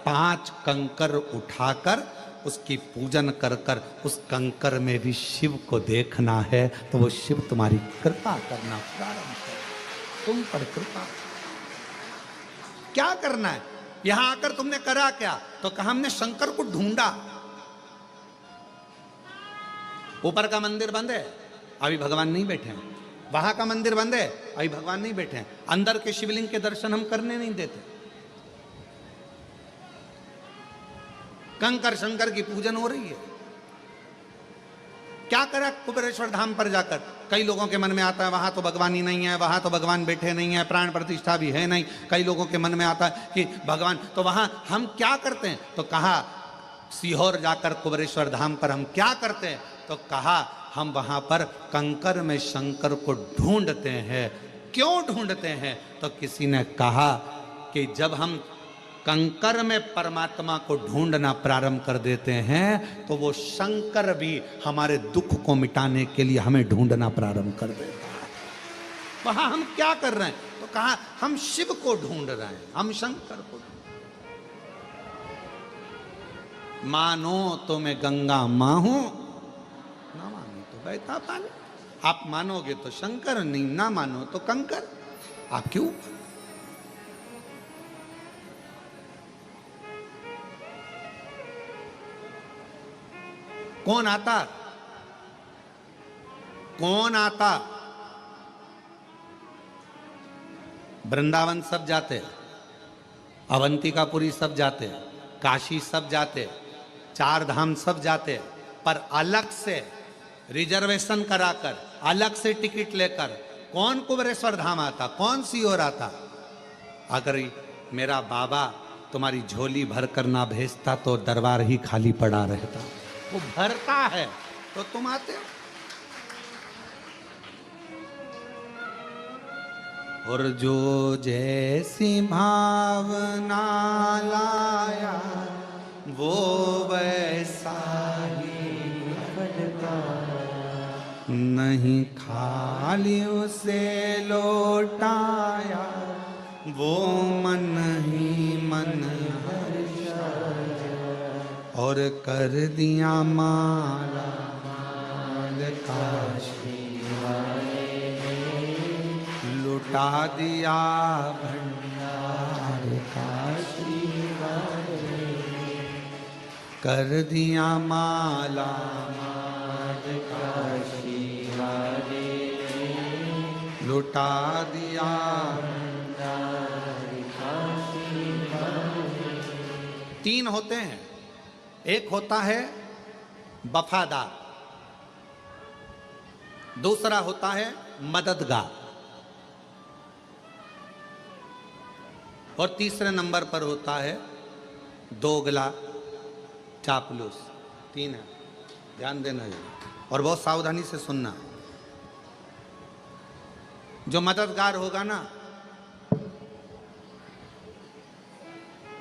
5 कंकर उठाकर उसकी पूजन कर कर उस कंकर में भी शिव को देखना है, तो वो शिव तुम्हारी कृपा करना प्रारंभ कर, तुम पर कृपा। क्या करना है? यहां आकर तुमने करा क्या? तो कहा हमने शंकर को ढूंढा। ऊपर का मंदिर बंद है, अभी भगवान नहीं बैठे हैं। वहां का मंदिर बंद है, अभी भगवान नहीं बैठे हैं। अंदर के शिवलिंग के दर्शन हम करने नहीं देते। कंकर शंकर की पूजन हो रही है। क्या करा कुबेरेश्वर धाम पर जाकर? कई लोगों के मन में आता है वहां तो भगवान ही नहीं है, वहां तो भगवान बैठे नहीं है, प्राण प्रतिष्ठा भी है नहीं। कई लोगों के मन में आता है कि भगवान, तो वहां हम क्या करते हैं? तो कहा सीहोर जाकर कुबेरेश्वर धाम पर हम क्या करते हैं? तो कहा हम वहां पर कंकर में शंकर को ढूंढते हैं। क्यों ढूंढते हैं? तो किसी ने कहा कि जब हम कंकर में परमात्मा को ढूंढना प्रारंभ कर देते हैं तो वो शंकर भी हमारे दुख को मिटाने के लिए हमें ढूंढना प्रारंभ कर देता है। वहां हम क्या कर रहे हैं? तो कहा हम शिव को ढूंढ रहे हैं, हम शंकर को। मानो तो मैं गंगा मां हूं, ना मानो तो बहता पानी। आप मानोगे तो शंकर, नहीं ना मानो तो कंकर। आप क्यों? कौन आता? कौन आता? वृंदावन सब जाते, अवंतिकापुरी सब जाते, काशी सब जाते, 4 धाम सब जाते, पर अलग से रिजर्वेशन कराकर, अलग से टिकट लेकर कौन कुबेरेश्वर धाम आता? कौन सीहोर आता? अगर मेरा बाबा तुम्हारी झोली भर कर ना भेजता तो दरबार ही खाली पड़ा रहता। वो भरता है तो तुम आते हो। और जो जैसी भावना लाया वो वैसा ही नहीं, खाली उसे लौटाया वो मन ही मन और कर दिया माला माल काशी वाले, लुटा दिया भंडार काशी वाले, कर दिया माला माल काशी वाले, लुटा दिया भंडार काशी वाले। 3 होते हैं। एक होता है वफादार, दूसरा होता है मददगार, और तीसरे नंबर पर होता है दोगला चापलूस। 3 है, ध्यान देना और बहुत सावधानी से सुनना। जो मददगार होगा ना,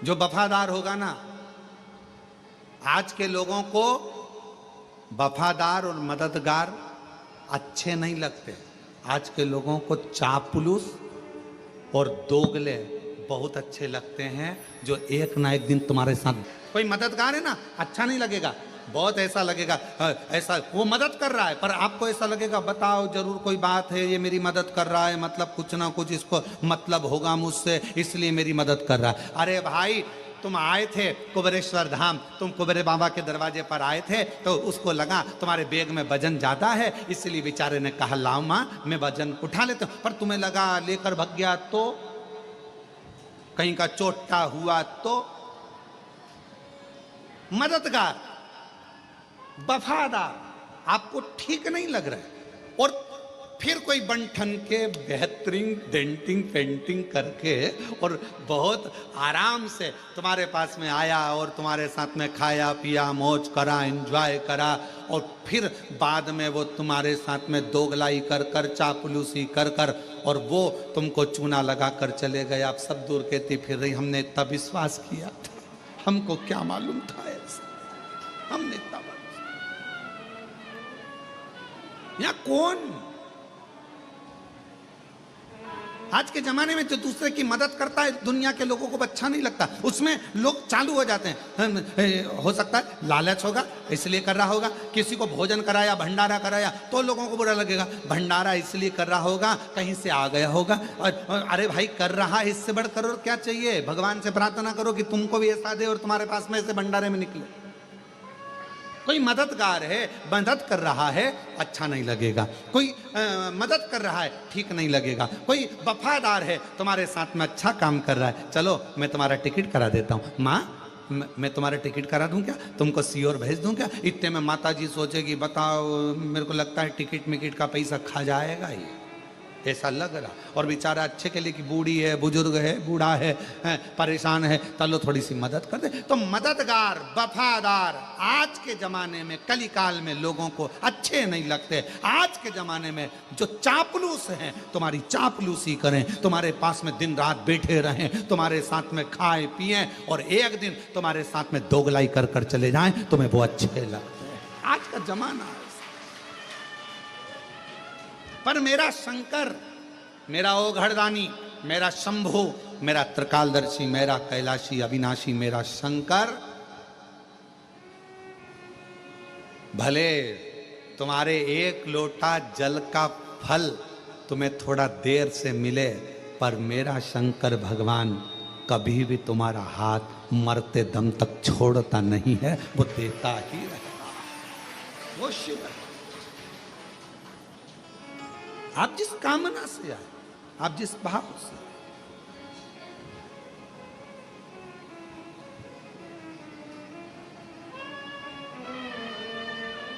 जो वफादार होगा ना, आज के लोगों को वफादार और मददगार अच्छे नहीं लगते। आज के लोगों को चापलूस और दोगले बहुत अच्छे लगते हैं, जो एक ना एक दिन तुम्हारे साथ। कोई मददगार है ना, अच्छा नहीं लगेगा, बहुत ऐसा लगेगा ऐसा वो मदद कर रहा है, पर आपको ऐसा लगेगा बताओ जरूर कोई बात है, ये मेरी मदद कर रहा है, मतलब कुछ ना कुछ इसको मतलब होगा मुझसे, इसलिए मेरी मदद कर रहा है। अरे भाई, तुम आए थे कुबेरेश्वर धाम, तुम कुबेरे बाबा के दरवाजे पर आए थे, तो उसको लगा तुम्हारे बैग में वजन ज्यादा है, इसलिए बेचारे ने कहा लाओ माँ मैं वजन उठा लेता हूं। पर तुम्हें लगा लेकर भाग गया तो, कहीं का चोटा हुआ तो। मददगार, वफादार आपको ठीक नहीं लग रहा है, और फिर कोई बंठन के बेहतरीन डेंटिंग पेंटिंग करके और बहुत आराम से तुम्हारे पास में आया और तुम्हारे साथ में खाया पिया मौज करा एंजॉय करा, और फिर बाद में वो तुम्हारे साथ में दोगलाई कर कर चापलूसी कर कर और वो तुमको चूना लगा कर चले गए। आप सब दूर कहती फिर रही हमने इतना विश्वास किया था, हमको क्या मालूम था ऐसा, हमने इतना या कौन आज के जमाने में जो दूसरे की मदद करता है दुनिया के लोगों को अच्छा नहीं लगता, उसमें लोग चालू हो जाते हैं। हो सकता है लालच होगा इसलिए कर रहा होगा, किसी को भोजन कराया भंडारा कराया तो लोगों को बुरा लगेगा, भंडारा इसलिए कर रहा होगा कहीं से आ गया होगा। और अरे भाई कर रहा है, इससे बढ़कर और क्या चाहिए? भगवान से प्रार्थना करो कि तुमको भी ऐसा दे और तुम्हारे पास में ऐसे भंडारे में निकले। कोई मददगार है, मदद कर रहा है, अच्छा नहीं लगेगा। कोई मदद कर रहा है, ठीक नहीं लगेगा। कोई वफादार है, तुम्हारे साथ में अच्छा काम कर रहा है, चलो मैं तुम्हारा टिकट करा देता हूँ। माँ मैं तुम्हारा टिकट करा दूं क्या, तुमको सीओर भेज दूं क्या? इतने में माता जी सोचेगी बताओ मेरे को लगता है टिकट मिकट का पैसा खा जाएगा ही, ऐसा लग रहा। और बेचारा अच्छे के लिए कि बूढ़ी है, बुजुर्ग है, बूढ़ा है, परेशान है, चलो थोड़ी सी मदद कर दे। तो मददगार वफादार आज के जमाने में कलिकाल में लोगों को अच्छे नहीं लगते। आज के जमाने में जो चापलूस हैं तुम्हारी चापलूसी करें, तुम्हारे पास में दिन रात बैठे रहें, तुम्हारे साथ में खाए पिए और एक दिन तुम्हारे साथ में दोगलाई कर कर चले जाएं, तुम्हें वो अच्छे लगते हैं। आज का जमाना है। पर मेरा शंकर, मेरा ओघड़दानी, मेरा शंभु, मेरा त्रिकालदर्शी, मेरा कैलाशी अविनाशी, मेरा शंकर भले तुम्हारे एक लोटा जल का फल तुम्हें थोड़ा देर से मिले, पर मेरा शंकर भगवान कभी भी तुम्हारा हाथ मरते दम तक छोड़ता नहीं है, वो देता ही रहेगा। वो शिव है। आप जिस कामना से आए, आप जिस भाव से,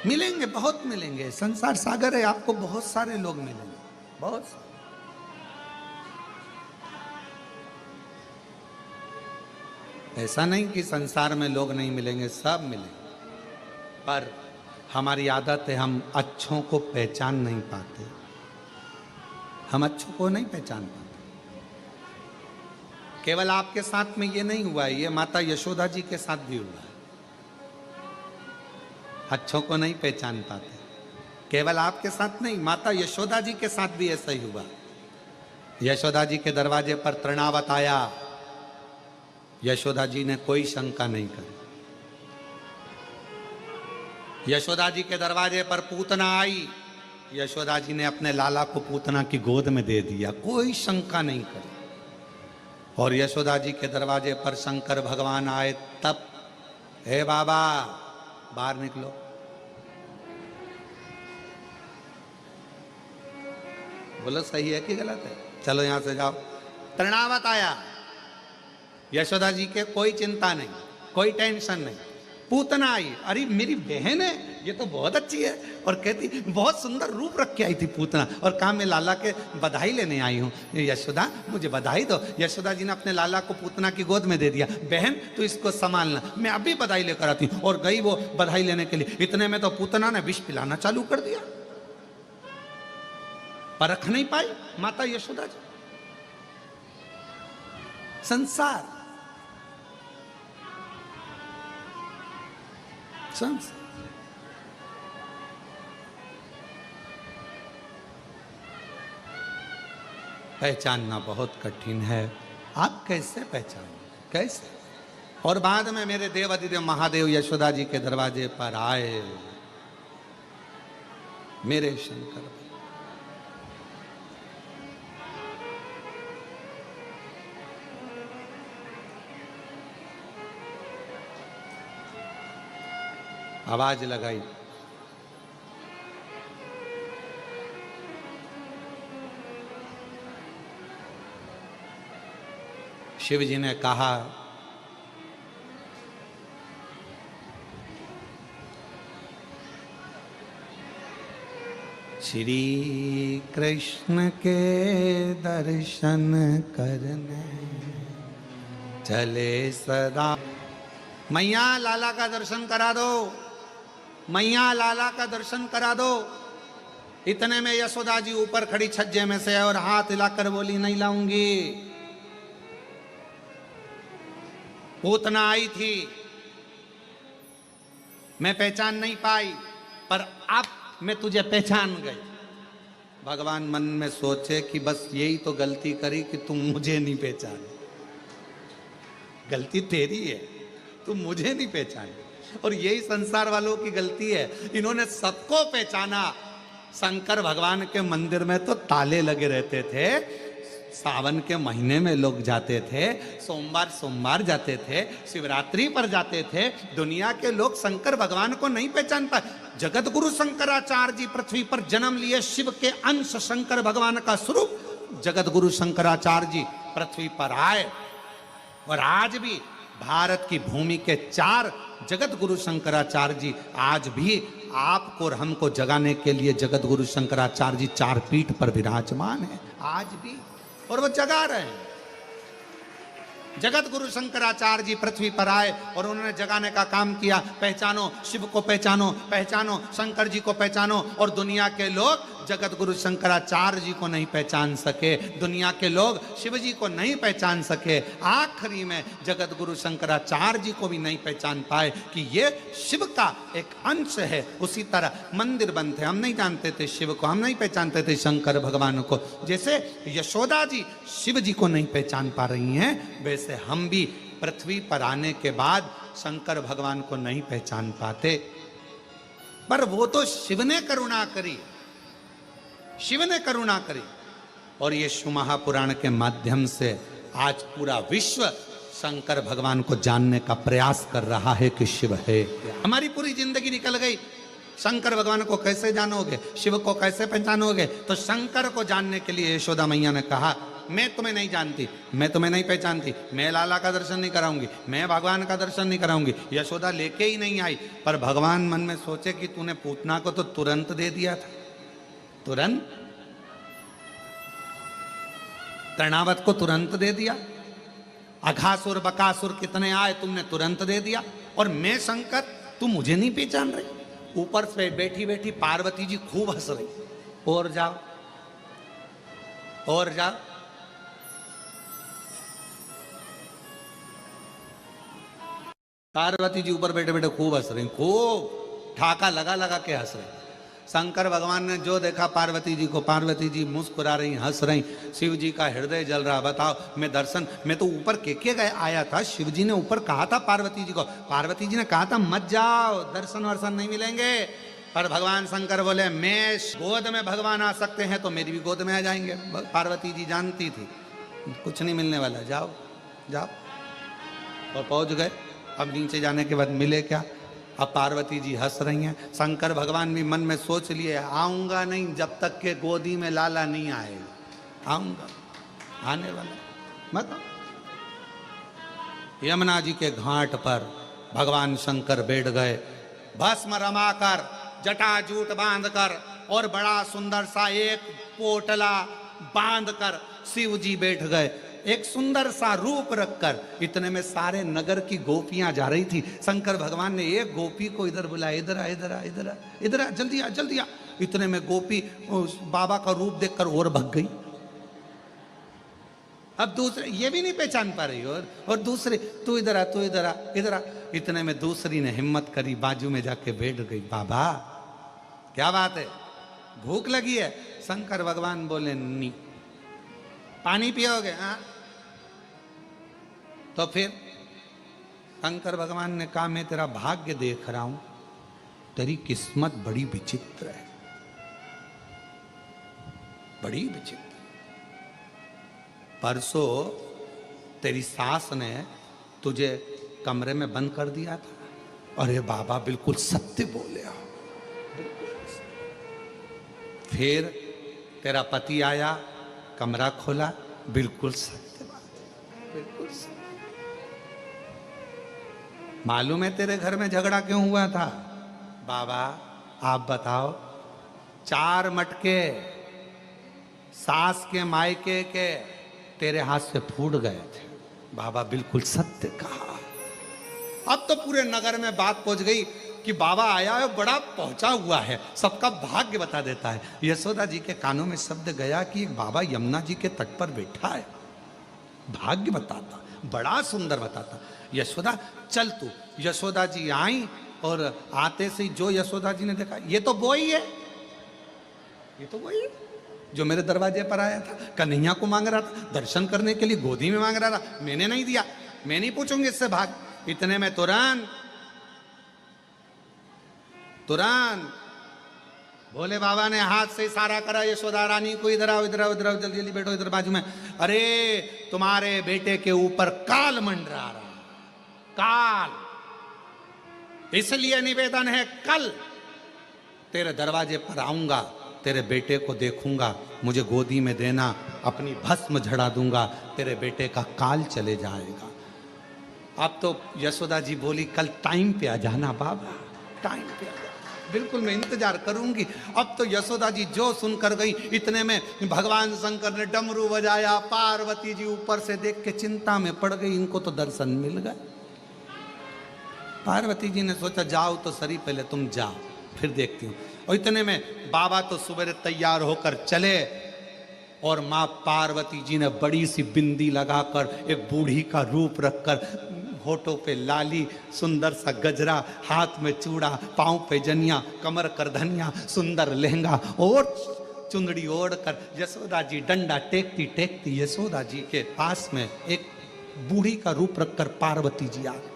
मिलेंगे, बहुत मिलेंगे। संसार सागर है, आपको बहुत सारे लोग मिलेंगे, बहुत सारे। ऐसा नहीं कि संसार में लोग नहीं मिलेंगे, सब मिलेंगे, पर हमारी आदत है हम अच्छों को पहचान नहीं पाते। हम अच्छों को नहीं पहचान पाते। केवल आपके साथ में ये नहीं हुआ है, ये माता यशोदा जी के साथ भी हुआ है। अच्छों को नहीं पहचान पाते। केवल आपके साथ नहीं, माता यशोदा जी के साथ भी ऐसा ही हुआ। यशोदा जी के दरवाजे पर तृणावत आया, यशोदा जी ने कोई शंका नहीं करी। यशोदा जी के दरवाजे पर पूतना आई, यशोदा जी ने अपने लाला को पूतना की गोद में दे दिया, कोई शंका नहीं करी। और यशोदा जी के दरवाजे पर शंकर भगवान आए तब, हे बाबा बाहर निकलो। बोलो सही है कि गलत है? चलो यहां से जाओ। तृणावत आया, यशोदा जी के कोई चिंता नहीं, कोई टेंशन नहीं। पूतना आई, अरे मेरी बहन है, ये तो बहुत अच्छी है, और कहती बहुत सुंदर रूप रख के आई थी पूतना, और कहा मैं लाला के बधाई लेने आई हूँ, यशोदा मुझे बधाई दो। यशोदा जी ने अपने लाला को पूतना की गोद में दे दिया, बहन तू इसको संभालना, मैं अभी बधाई लेकर आती हूँ। और गई वो बधाई लेने के लिए, इतने में तो पूतना ने विष पिलाना चालू कर दिया। परख नहीं पाई माता यशोदा जी। संसार पहचानना बहुत कठिन है। आप कैसे पहचानें, कैसे? और बाद में मेरे देवाधिदेव महादेव यशोदा जी के दरवाजे पर आए, मेरे शंकर। आवाज लगाई, शिव जी ने कहा, श्री कृष्ण के दर्शन करने चले सदा। मैया लाला का दर्शन करा दो, मैया लाला का दर्शन करा दो। इतने में यशोदा जी ऊपर खड़ी छज्जे में से और हाथ हिलाकर बोली, नहीं लाऊंगी। पूतना आई थी, मैं पहचान नहीं पाई, पर अब मैं तुझे पहचान गई। भगवान मन में सोचे कि बस यही तो गलती करी कि तुम मुझे नहीं पहचाने। गलती तेरी है, तुम मुझे नहीं पहचाने। और यही संसार वालों की गलती है, इन्होंने सबको पहचाना। शंकर भगवान के मंदिर में तो ताले लगे रहते थे, सावन के महीने में लोग जाते थे, सोमवार सोमवार जाते थे, शिवरात्रि पर जाते थे। दुनिया के लोग शंकर भगवान को नहीं पहचान पाए। जगत गुरु शंकराचार्य जी पृथ्वी पर जन्म लिए, शिव के अंश, शंकर भगवान का स्वरूप जगत गुरु शंकराचार्य जी पृथ्वी पर आए। और आज भी भारत की भूमि के 4 जगत गुरु शंकराचार्य जी आज भी आपको और हमको जगाने के लिए जगत गुरु शंकराचार्य जी 4 पीठ पर विराजमान है आज भी, और वो जगा रहे हैं। जगत गुरु शंकराचार्य जी पृथ्वी पर आए और उन्होंने जगाने का काम किया। पहचानो शिव को, पहचानो, पहचानो शंकर जी को, पहचानो। और दुनिया के लोग जगत गुरु शंकराचार्य जी को नहीं पहचान सके, दुनिया के लोग शिव जी को नहीं पहचान सके, आखिरी में जगत गुरु शंकराचार्य जी को भी नहीं पहचान पाए कि ये शिव का एक अंश है। उसी तरह मंदिर बनते, हम नहीं जानते थे शिव को, हम नहीं पहचानते थे शंकर भगवान को। जैसे यशोदा जी शिव जी को नहीं पहचान पा रही हैं, वैसे हम भी पृथ्वी पर आने के बाद शंकर भगवान को नहीं पहचान पाते। पर वो तो शिव ने करुणा करी, शिव ने करुणा करी। और ये शिव महापुराण के माध्यम से आज पूरा विश्व शंकर भगवान को जानने का प्रयास कर रहा है कि शिव है। हमारी पूरी जिंदगी निकल गई, शंकर भगवान को कैसे जानोगे, शिव को कैसे पहचानोगे? तो शंकर को जानने के लिए यशोदा मैया ने कहा, मैं तुम्हें नहीं जानती, मैं तुम्हें नहीं पहचानती, मैं लाला का दर्शन नहीं कराऊंगी, मैं भगवान का दर्शन नहीं कराऊंगी। यशोदा लेके ही नहीं आई। पर भगवान मन में सोचे कि तूने पूतना को तो तुरंत दे दिया था, तुरंत तृणावत को तुरंत दे दिया, अघासुर बकासुर कितने आए तुमने तुरंत दे दिया, और मैं शंकर तुम मुझे नहीं पहचान रही। ऊपर से बैठी बैठी पार्वती जी खूब हंस रही, और जाओ और जाओ। पार्वती जी ऊपर बैठे बैठे खूब हंस रही, खूब ठाका लगा लगा के हंस रही। शंकर भगवान ने जो देखा पार्वती जी को, पार्वती जी मुस्कुरा रही, हंस रही, शिव जी का हृदय जल रहा। बताओ, मैं दर्शन, मैं तो ऊपर के गए आया था, शिव जी ने ऊपर कहा था पार्वती जी को, पार्वती जी ने कहा था मत जाओ, दर्शन वर्शन नहीं मिलेंगे। पर भगवान शंकर बोले मैं गोद में भगवान आ सकते हैं तो मेरी भी गोद में आ जाएंगे। पार्वती जी जानती थी कुछ नहीं मिलने वाला, जाओ जाओ। और पहुंच गए। अब नीचे जाने के बाद मिले क्या? अब पार्वती जी हंस रही हैं। शंकर भगवान भी मन में सोच लिए आऊंगा नहीं जब तक के गोदी में लाला नहीं आएगा, आऊंगा, आने वाला मत। यमुना जी के घाट पर भगवान शंकर बैठ गए, भस्म रमाकर, जटाजूट बांधकर, और बड़ा सुंदर सा एक पोटला बांधकर शिव जी बैठ गए, एक सुंदर सा रूप रखकर। इतने में सारे नगर की गोपियां जा रही थी। शंकर भगवान ने एक गोपी को इधर बुलाया, इधर आ, इधर आ, इधर आ, इधर आ, जल्दी आ, जल्दी आ। इतने में गोपी बाबा का रूप देखकर और भग गई। अब दूसरे ये भी नहीं पहचान पा रही, और दूसरे तू इधर आ, तू इधर आ, इधर आ। इतने में दूसरी ने हिम्मत करी, बाजू में जाके बैठ गई। बाबा क्या बात है, भूख लगी है? शंकर भगवान बोले नहीं। पानी पियोगे? हाँ। तो फिर शंकर भगवान ने कहा मैं तेरा भाग्य देख रहा हूं, तेरी किस्मत बड़ी विचित्र है, बड़ी विचित्र। परसों तेरी सास ने तुझे कमरे में बंद कर दिया था। अरे बाबा बिल्कुल सत्य बोले हो। फिर तेरा पति आया, कमरा खोला, बिल्कुल सत्य बात है, बिल्कुल सत्य। मालूम है तेरे घर में झगड़ा क्यों हुआ था? बाबा आप बताओ। 4 मटके सास के मायके के तेरे हाथ से फूट गए थे। बाबा बिल्कुल सत्य कहा। अब तो पूरे नगर में बात पहुंच गई कि बाबा आया है, बड़ा पहुंचा हुआ है, सबका भाग्य बता देता है। यशोदा जी के कानों में शब्द गया कि एक बाबा यमुना जी के तट पर बैठा है, भाग्य बताता, बड़ा सुंदर बताता। यशोदा चल तू। यशोदा जी आई, और आते से जो यशोदा जी ने देखा, ये तो वो ही है, ये तो वही है। जो मेरे दरवाजे पर आया था, कन्हैया को मांग रहा था, दर्शन करने के लिए गोदी में मांग रहा था, मैंने नहीं दिया, मैं नहीं पूछूंगी इससे, भाग। इतने में तुरंत भोले बाबा ने हाथ से इशारा करा, यशोदा रानी को इधर आओ, इधर आओ, इधर आओ, जल्दी जल्दी बैठो इधर बाजू में। अरे तुम्हारे बेटे के ऊपर काल मंडरा रहा, काल, इसलिए निवेदन है कल तेरे दरवाजे पर आऊंगा, तेरे बेटे को देखूंगा, मुझे गोदी में देना, अपनी भस्म झड़ा दूंगा, तेरे बेटे का काल चले जाएगा। अब तो यशोदा जी बोली कल टाइम पे आ जाना बाबा, टाइम पे आ जाना, बिल्कुल मैं इंतजार करूंगी। अब तो यशोदा जी जो सुनकर गई, इतने में भगवान शंकर ने डमरू बजाया, पार्वती जी ऊपर से देख के चिंता में पड़ गई, इनको तो दर्शन मिल गए। पार्वती जी ने सोचा जाओ तो सही, पहले तुम जाओ फिर देखती हूँ। और इतने में बाबा तो सुबह तैयार होकर चले और माँ पार्वती जी ने बड़ी सी बिंदी लगाकर, एक बूढ़ी का रूप रखकर, होठों पे लाली, सुंदर सा गजरा, हाथ में चूड़ा, पांव पे जनिया, कमर कर धनिया, सुंदर लहंगा और चुंदड़ी ओढ़कर यशोदा जी डंडा टेकती टेकती यशोदा जी के पास में एक बूढ़ी का रूप रखकर पार्वती जी आ गई।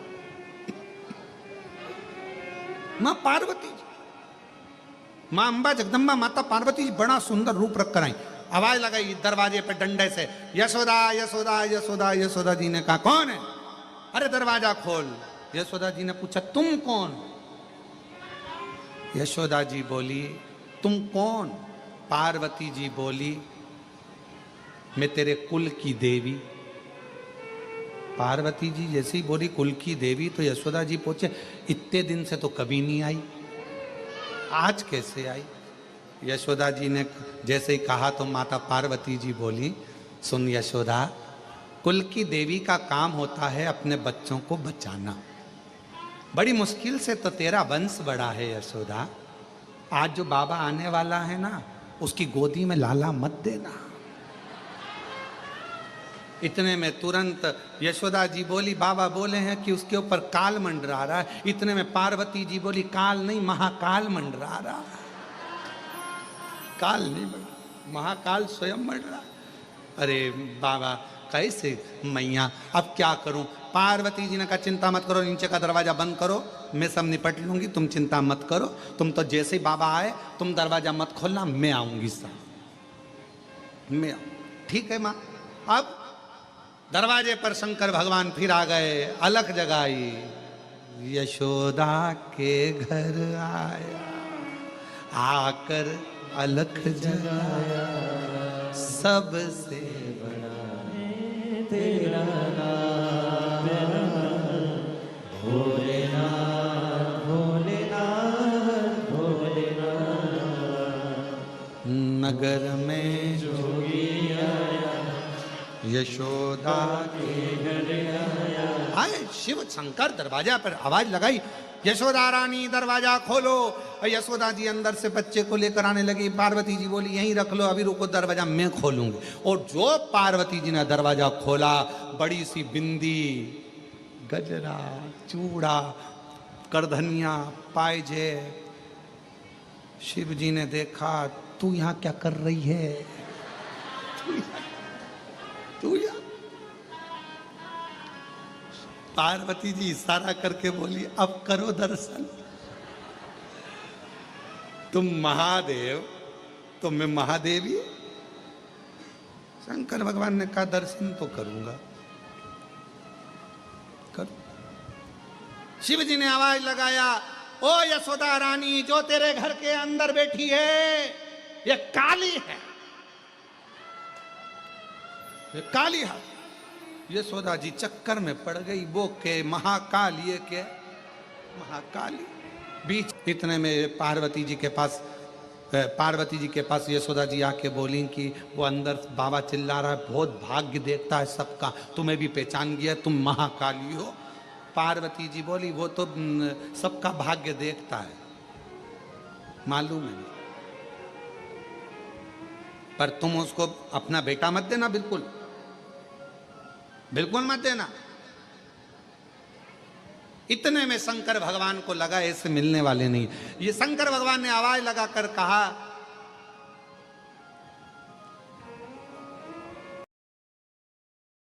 मां पार्वती जी, मां अंबा जगदम्बा माता पार्वती जी बड़ा सुंदर रूप रखकर आई, आवाज लगाई दरवाजे पे डंडे से, यशोदा यशोदा यशोदा। यशोदा जी ने कहा कौन है? अरे दरवाजा खोल। यशोदा जी ने पूछा तुम कौन? यशोदा जी बोली तुम कौन? पार्वती जी बोली मैं तेरे कुल की देवी। पार्वती जी जैसे ही बोली कुल की देवी तो यशोदा जी पूछे इतने दिन से तो कभी नहीं आई, आज कैसे आई? यशोदा जी ने जैसे ही कहा तो माता पार्वती जी बोली सुन यशोदा, कुल की देवी का काम होता है अपने बच्चों को बचाना, बड़ी मुश्किल से तो तेरा वंश बड़ा है यशोदा, आज जो बाबा आने वाला है ना उसकी गोदी में लाला मत देना। इतने में तुरंत यशोदा जी बोली बाबा बोले हैं कि उसके ऊपर काल मंडरा रहा है। इतने में पार्वती जी बोली काल नहीं महाकाल मंडरा रहा, काल नहीं मंडरा, महाकाल स्वयं मंडरा। अरे बाबा कैसे मैया, अब क्या करूं? पार्वती जी ने कहा चिंता मत करो, नीचे का दरवाजा बंद करो, मैं सब निपट लूंगी, तुम चिंता मत करो, तुम तो जैसे ही बाबा आए तुम दरवाजा मत खोलना, मैं आऊंगी सब, मैं ठीक है माँ। अब दरवाजे पर शंकर भगवान फिर आ गए, अलख जगाई, यशोदा के घर आया, आकर अलख जगाया, सबसे बड़ा तेरा नाम, भोलेनाथ भोलेनाथ भोलेनाथ। नगर में जोगी आया, यशोदा के घर आया। आए शिव शंकर दरवाजा पर आवाज लगाई, यशोदा रानी दरवाजा खोलो। यशोदा जी अंदर से बच्चे को लेकर आने लगी। पार्वती जी बोली यहीं रख लो, अभी रुको, दरवाजा मैं खोलूंगी। और जो पार्वती जी ने दरवाजा खोला, बड़ी सी बिंदी, गजरा, चूड़ा, करधनिया, पायजे। शिव जी ने देखा तू यहां क्या कर रही है? तू यहाँ? पार्वती जी इशारा करके बोली अब करो दर्शन, तुम महादेव तो मैं महादेवी। शंकर भगवान ने कहा दर्शन तो करूंगा, करो। शिव जी ने आवाज लगाया ओ यशोदा रानी, जो तेरे घर के अंदर बैठी है ये काली है, ये काली है। यशोदा जी चक्कर में पड़ गई, वो के महाकाल, ये के महाकाली। बीच इतने में पार्वती जी के पास यशोदा जी आके बोली कि वो अंदर बाबा चिल्ला रहा है, बहुत भाग्य देखता है सबका, तुम्हें भी पहचान गया, तुम महाकाली हो। पार्वती जी बोली वो तो सबका भाग्य देखता है, मालूम है, पर तुम उसको अपना बेटा मत देना, बिल्कुल बिल्कुल मत देना। इतने में शंकर भगवान को लगा ऐसे मिलने वाले नहीं। ये शंकर भगवान ने आवाज लगाकर कहा